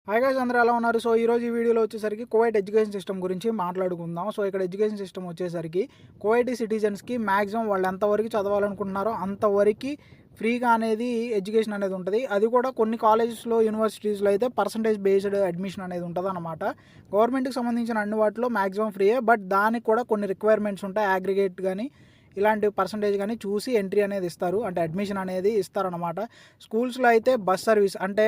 Hi guys, అందరూ ఎలా ఉన్నారు? సో ఈరోజు ఈ వీడియోలో వచ్చేసరికి కువైట్ ఎడ్యుకేషన్ సిస్టమ్ గురించి మాట్లాడుకుందాం. సో ఇక్కడ ఎడ్యుకేషన్ సిస్టమ్ వచ్చేసరికి కువైటీ సిటిజన్స్కి మ్యాక్సిమం వాళ్ళు ఎంతవరకు చదవాలనుకుంటున్నారో అంతవరకు ఫ్రీగా అనేది ఎడ్యుకేషన్ అనేది ఉంటుంది. అది కూడా కొన్ని కాలేజెస్లో యూనివర్సిటీస్లో అయితే పర్సంటేజ్ బేస్డ్ అడ్మిషన్ అనేది ఉంటుంది అనమాట. గవర్నమెంట్కి సంబంధించిన అన్ని వాటిలో మ్యాక్సిమం ఫ్రీయే, బట్ దానికి కూడా కొన్ని రిక్వైర్మెంట్స్ ఉంటాయి. అగ్రిగేట్ కానీ ఇలాంటి పర్సంటేజ్ కానీ చూసి ఎంట్రీ అనేది ఇస్తారు, అంటే అడ్మిషన్ అనేది ఇస్తారనమాట. స్కూల్స్లో అయితే బస్ సర్వీస్ అంటే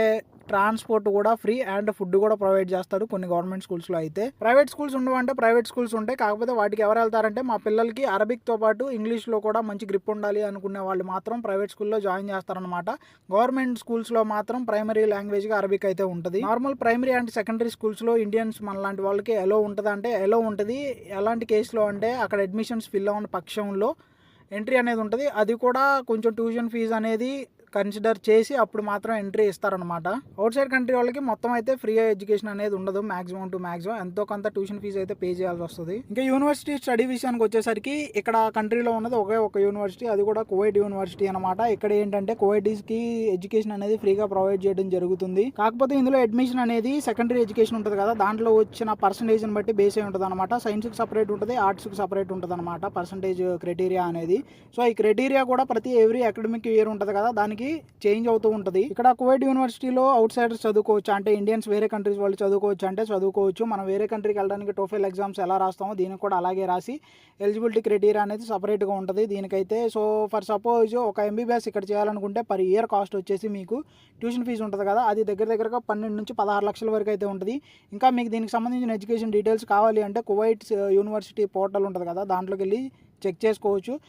ట్రాన్స్పోర్ట్ కూడా ఫ్రీ అండ్ ఫుడ్ కూడా ప్రొవైడ్ చేస్తారు కొన్ని గవర్నమెంట్ స్కూల్స్లో అయితే. ప్రైవేట్ స్కూల్స్ ఉండవంటే ప్రైవేట్ స్కూల్స్ ఉంటాయి, కాకపోతే వాటికి ఎవరు వెళ్తారంటే మా పిల్లలకి అరబిక్తో పాటు ఇంగ్లీష్లో కూడా మంచి గ్రిప్ ఉండాలి అనుకునే వాళ్ళు మాత్రం ప్రైవేట్ స్కూల్లో జాయిన్ చేస్తారనమాట. గవర్నమెంట్ స్కూల్స్లో మాత్రం ప్రైమరీ లాంగ్వేజ్గా అరబిక్ అయితే ఉంటుంది. నార్మల్ ప్రైమరీ అండ్ సెకండరీ స్కూల్స్లో ఇండియన్స్ మన లాంటి వాళ్ళకి ఎలో ఉంటుంది, అంటే ఎలో ఉంటుంది. ఎలాంటి కేసులో అంటే అక్కడ అడ్మిషన్స్ ఫిల్ అవ్వని పక్షంలో ఎంట్రీ అనేది ఉంటుంది. అది కూడా కొంచెం ట్యూషన్ ఫీజు అనేది కన్సిడర్ చేసి అప్పుడు మాత్రం ఎంట్రీ ఇస్తారనమాట. అవుట్ సైడ్ కంట్రీ వాళ్ళకి మొత్తం అయితే ఫ్రీ ఎడ్యుకేషన్ అనేది ఉండదు. మాక్సిమం టు మాక్సిమం ఎంతో కొంత ట్యూషన్ ఫీజు అయితే పే చేయాల్సి వస్తుంది. ఇంకా యూనివర్సిటీ స్టడీ విషయానికి వచ్చేసరికి ఇక్కడ కంట్రీలో ఉన్నది ఒకే ఒక యూనివర్సిటీ, అది కూడా కువైట్ యూనివర్సిటీ అనమాట. ఇక్కడ ఏంటంటే కువైటీస్కి ఎడ్యుకేషన్ అనేది ఫ్రీగా ప్రొవైడ్ చేయడం జరుగుతుంది. కాకపోతే ఇందులో అడ్మిషన్ అనేది సెకండరీ ఎడ్యుకేషన్ ఉంటుంది కదా, దాంట్లో వచ్చిన పర్సంటేజ్ని బట్టి బేస్ అయి ఉంటుంది అనమాట. సైన్స్కి సపరేట్ ఉంటుంది, ఆర్ట్స్కి సపరేట్ ఉంటుంది అనమాట పర్సంటేజ్ క్రైటీరియా అనేది. సో ఈ క్రైటీరియా కూడా ప్రతి ఎవ్రీ అకాడమిక్ ఇయర్ ఉంటుంది కదా, దానికి చేంజ్ అవుతూ ఉంటుంది. ఇక్కడ కువైట్ యూనివర్సిటీలో అవుట్ సైడర్స్ చదువుకోవచ్చు, అంటే ఇండియన్స్ వేరే కంట్రీస్ వాళ్ళు చదువుకోవచ్చు అంటే చదువుకోవచ్చు. మనం వేరే కంట్రీకి వెళ్ళడానికి టోఫెల్ ఎగ్జామ్స్ ఎలా రాస్తామో దీనికి కూడా అలాగే రాసి ఎలిజిబిలిటీ క్రైటీరియా అనేది సపరేట్గా ఉంటుంది దీనికైతే. సో ఫర్ సపోజ్ ఒక ఎంబీబీఎస్ ఇక్కడ చేయాలనుకుంటే పర్ ఇయర్ కాస్ట్ వచ్చేసి మీకు ట్యూషన్ ఫీజు ఉంటుంది కదా, అది దగ్గరగా 12 నుంచి 16 లక్షల వరకు అయితే ఉంటుంది. ఇంకా మీకు దీనికి సంబంధించిన ఎడ్యుకేషన్ డీటెయిల్స్ కావాలి అంటే కువైట్ యూనివర్సిటీ పోర్టల్ ఉంటుంది కదా, దాంట్లోకి వెళ్ళి చెక్ చేసుకోవచ్చు.